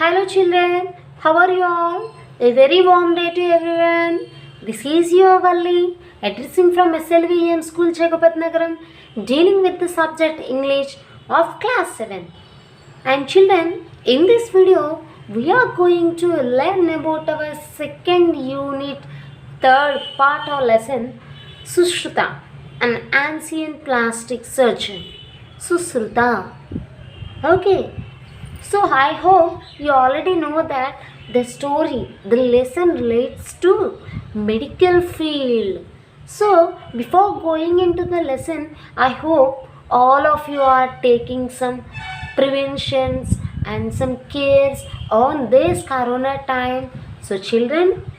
Hello children, how are you all? A very warm day to everyone. This is your Valli, addressing from SLVM School Chekopatnagaram, dealing with the subject English of Class 7. And children, in this video, we are going to learn about our second unit, third part or lesson, Sushruta, an ancient plastic surgeon. Sushruta. Okay. So I hope you already know that the story, the lesson relates to medical field. So before going into the lesson, I hope all of you are taking some preventions and some cares on this corona time. So children,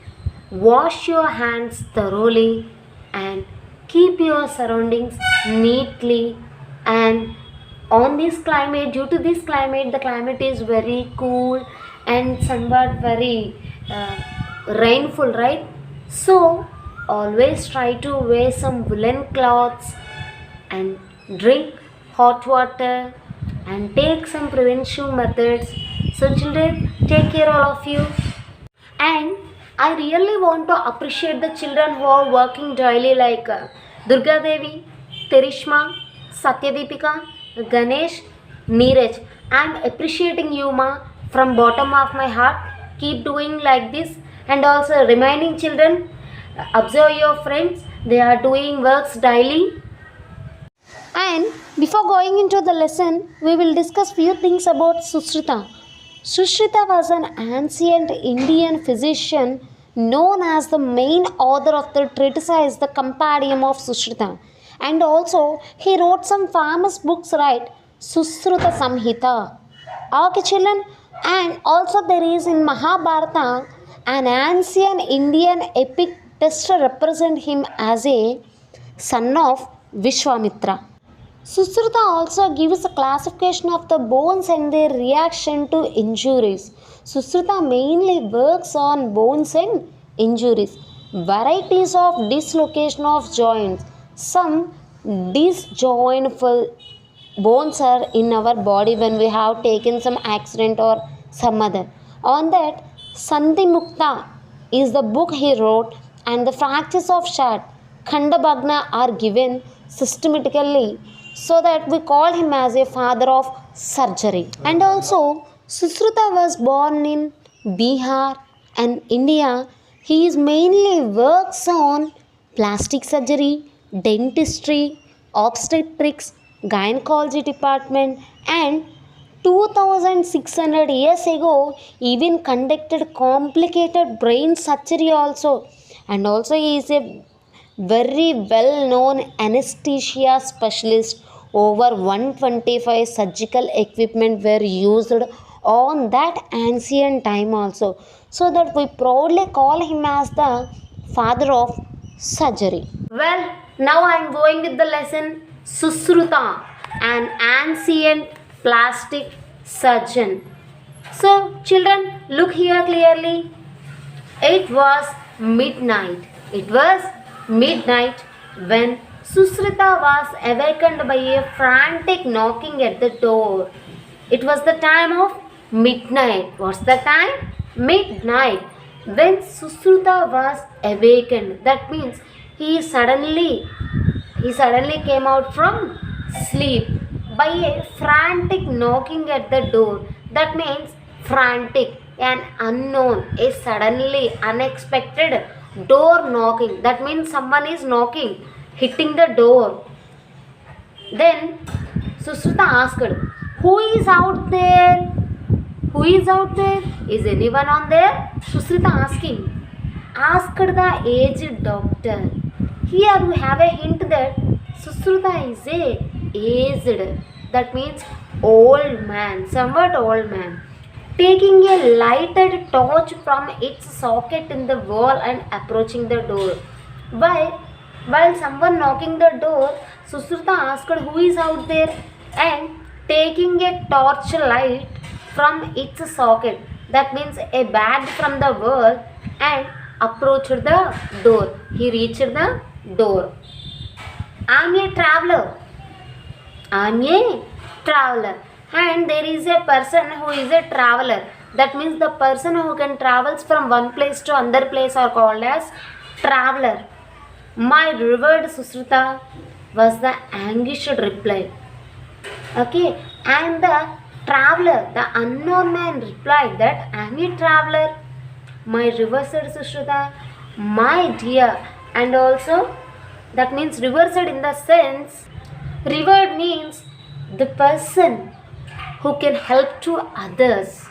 wash your hands thoroughly and keep your surroundings neatly. And on this climate, due to this climate, the climate is very cool and somewhat very rainful, right? So always try to wear some woolen cloths and drink hot water and take some prevention methods. So children, take care all of you. And I really want to appreciate the children who are working daily like Durga Devi, Terishma, Satyadeepika, Ganesh, Neeraj. I am appreciating you, ma, from bottom of my heart. Keep doing like this, and also reminding children, observe your friends. They are doing works daily. And before going into the lesson, we will discuss few things about Sushrita. Sushrita was an ancient Indian physician known as the main author of the treatise The Compendium of Sushrita. And also he wrote some famous books, right? Susruta Samhita. Okay children, and also there is in Mahabharata an ancient Indian epic text represent him as a son of Vishwamitra. Susruta also gives a classification of the bones and their reaction to injuries. Susruta mainly works on bones and injuries, varieties of dislocation of joints. Some disjointful bones are in our body when we have taken some accident or some other. On that, Sandhi Mukta is the book he wrote, and the fractures of Shat, Khandabhagna are given systematically, so that we call him as a father of surgery. And also, Susruta was born in Bihar and India. He is mainly works on plastic surgery, dentistry, obstetrics, gynecology department, and 2600 years ago even conducted complicated brain surgery also. And also he is a very well known anesthesia specialist. Over 125 surgical equipment were used on that ancient time also, so that we proudly call him as the father of surgery. Well, now I am going with the lesson Susruta, an ancient plastic surgeon. So children, look here clearly. It was midnight. It was midnight when Susruta was awakened by a frantic knocking at the door. It was the time of midnight. What's the time? Midnight. When Susruta was awakened, that means he suddenly came out from sleep by a frantic knocking at the door. That means frantic, an unknown, a suddenly unexpected door knocking. That means someone is knocking, hitting the door. Then Susruta asked, "Who is out there? Who is out there? Is anyone on there?" Susruta asking. Asked the aged doctor. Here we have a hint that Susruta is a aged. That means old man, somewhat old man. Taking a lighted torch from its socket in the wall and approaching the door. While someone knocking the door, Susruta asked who is out there, and taking a torch light from its socket, that means a bag from the wall, and approached the door. He reached the door. I am a traveler. I am a traveler. And there is a person who is a traveler. That means the person who can travels from one place to another place are called as traveler. My revered Susruta, was the anguished reply. Okay, and the traveler, the unknown man replied that I am a traveler. My reversed Susruta, my dear, and also that means reversed in the sense, revered means the person who can help to others.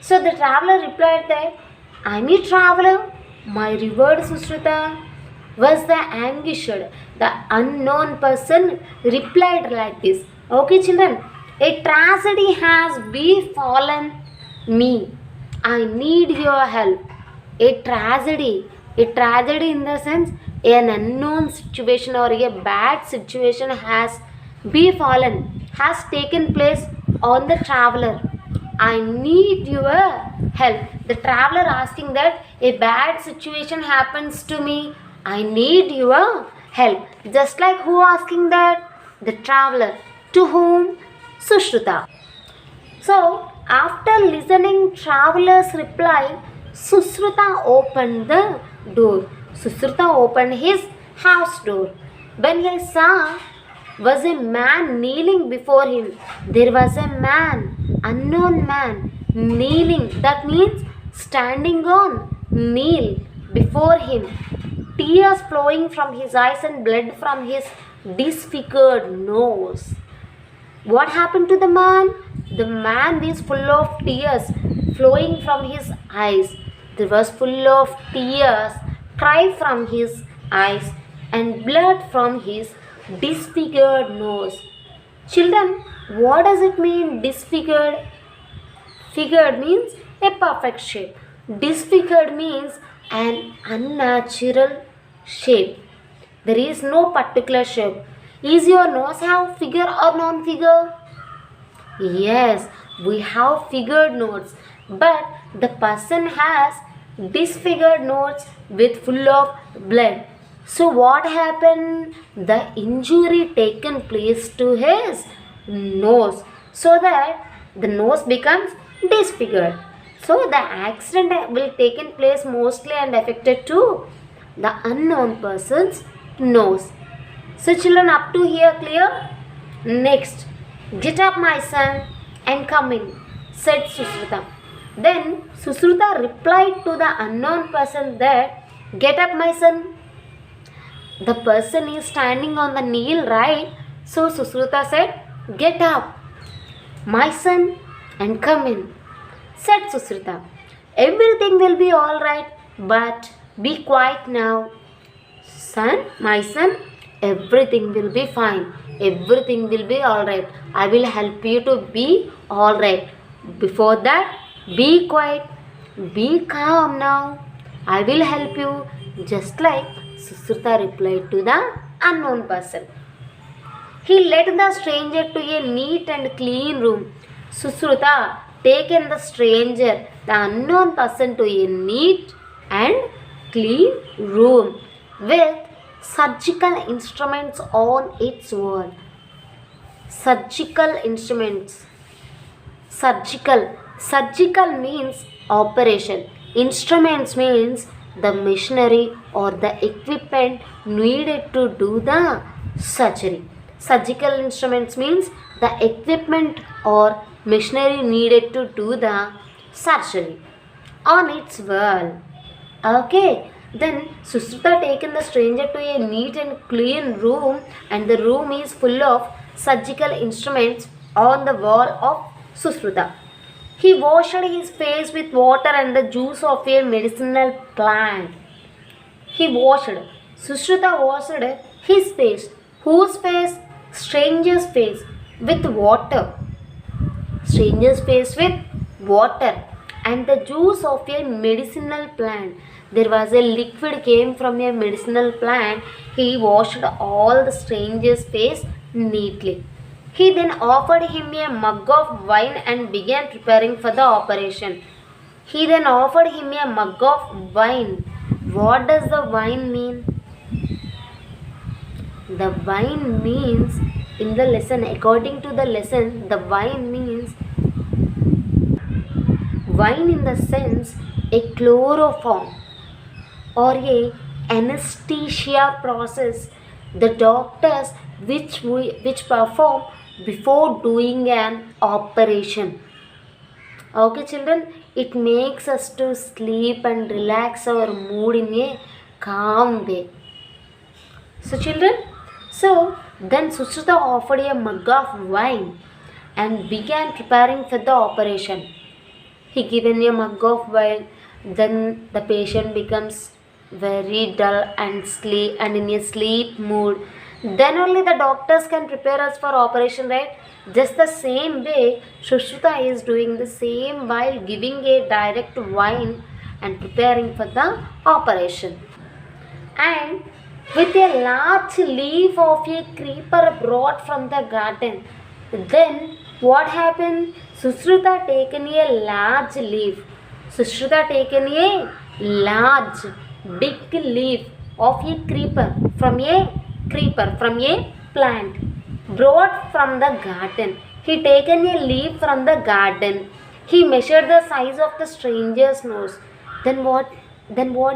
So the traveler replied that I am a traveler. My revered Susruta, was the anguished, the unknown person replied like this. Okay, children, a tragedy has befallen me. I need your help. A tragedy in the sense an unknown situation or a bad situation has befallen, has taken place on the traveler. I need your help. The traveler asking that a bad situation happens to me. I need your help. Just like who asking that? The traveler. To whom? Sushruta. So, after listening traveler's reply, Susruta opened the door. Susruta opened his house door. When he saw was a man kneeling before him. There was a man, unknown man, kneeling. That means standing on, kneel before him. Tears flowing from his eyes and blood from his disfigured nose. What happened to the man? The man is full of tears flowing from his eyes. There was full of tears, cry from his eyes, and blood from his disfigured nose. Children, what does it mean disfigured? Figured means a perfect shape. Disfigured means an unnatural shape. There is no particular shape. Is your nose have figure or non-figure? Yes, we have figured nose, but the person has disfigured nose with full of blood. So what happened? The injury taken place to his nose, so that the nose becomes disfigured. So the accident will taken place mostly and affected to the unknown person's nose. So children, up to here clear? Next, get up my son and come in, said Susruta. Then Susruta replied to the unknown person that, get up my son. The person is standing on the kneel, right? So Susruta said, get up, my son, and come in, said Susruta. Everything will be all right, but be quiet now. Son, my son, everything will be fine. Everything will be all right. I will help you to be all right. Before that, be quiet. Be calm now. I will help you. Just like Susruta replied to the unknown person. He led the stranger to a neat and clean room. Susruta taken the stranger, the unknown person, to a neat and clean room with surgical instruments on its wall. Surgical instruments. Surgical means operation. Instruments means the machinery or the equipment needed to do the surgery. Surgical instruments means the equipment or machinery needed to do the surgery on its wall. Okay. Then Susruta taken the stranger to a neat and clean room, and the room is full of surgical instruments on the wall of Susruta. He washed his face with water and the juice of a medicinal plant. He washed. Susruta washed his face. Whose face? Stranger's face with water. Stranger's face with water and the juice of a medicinal plant. There was a liquid came from a medicinal plant. He washed all the stranger's face neatly. He then offered him a mug of wine and began preparing for the operation. He then offered him a mug of wine. What does the wine mean? The wine means, in the lesson, according to the lesson, the wine means Wine in the sense a chloroform or a anesthesia process the doctors which perform before doing an operation. Okay children, it makes us to sleep and relax our mood in a calm way. So children, then Sushruta offered a mug of wine and began preparing for the operation. He given a mug of wine, then the patient becomes very dull and in a sleep mood. Then only the doctors can prepare us for operation, right? Just the same way Sushruta is doing the same while giving a direct wine and preparing for the operation. And with a large leaf of a creeper brought from the garden, then what happened? Sushruta taken a large leaf. Sushruta taken a large, big leaf of a creeper from a plant brought from the garden. He taken a leaf from the garden. He measured the size of the stranger's nose. Then what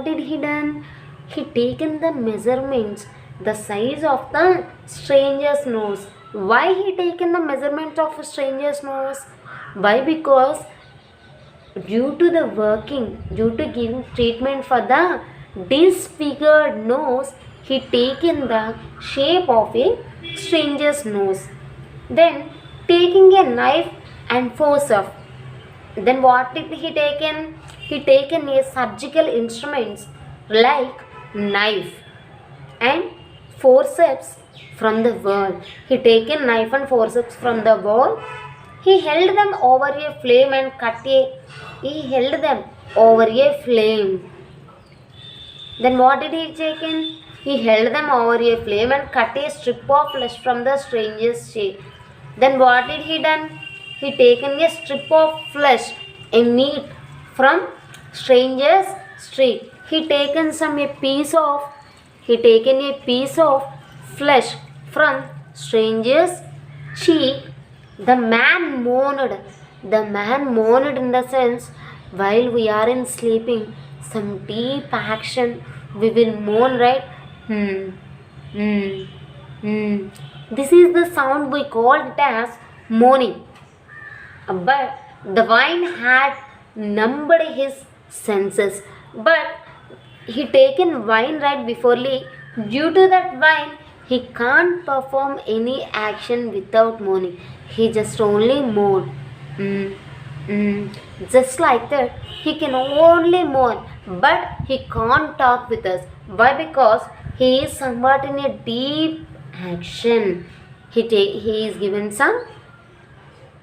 did he done? He taken the measurements, the size of the stranger's nose. Why he taken the measurement of a stranger's nose? Why? Because due to giving treatment for the disfigured nose, he taken the shape of a stranger's nose. Then taking a knife and forceps. Then what did he taken? He taken a surgical instruments like knife and forceps from the wall. He taken knife and forceps from the wall. He held them over a flame and he held them over a flame. Then what did he taken? He held them over a flame and cut a strip of flesh from the stranger's cheek. Then what did he done? He taken a strip of flesh, a meat from stranger's street. He taken a piece of flesh from stranger's cheek. The man moaned. In the sense, while we are in sleeping, some deep action we will moan, right? This is the sound we called it as moaning. But the wine had numbed his senses. But he taken wine right beforely. Due to that wine, he can't perform any action without moaning. He just only moan. Just like that, he can only moan, but he can't talk with us. Why? Because he is somewhat in a deep action. He is given some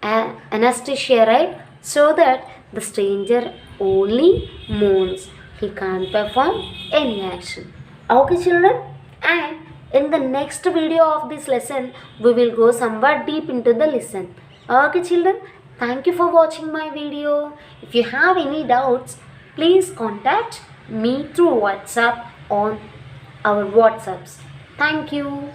anesthesia, right? So that the stranger only moans. He can't perform any action. Okay children, and in the next video of this lesson, we will go somewhat deep into the lesson. Okay children, thank you for watching my video. If you have any doubts, please contact me through WhatsApp on our WhatsApps. Thank you.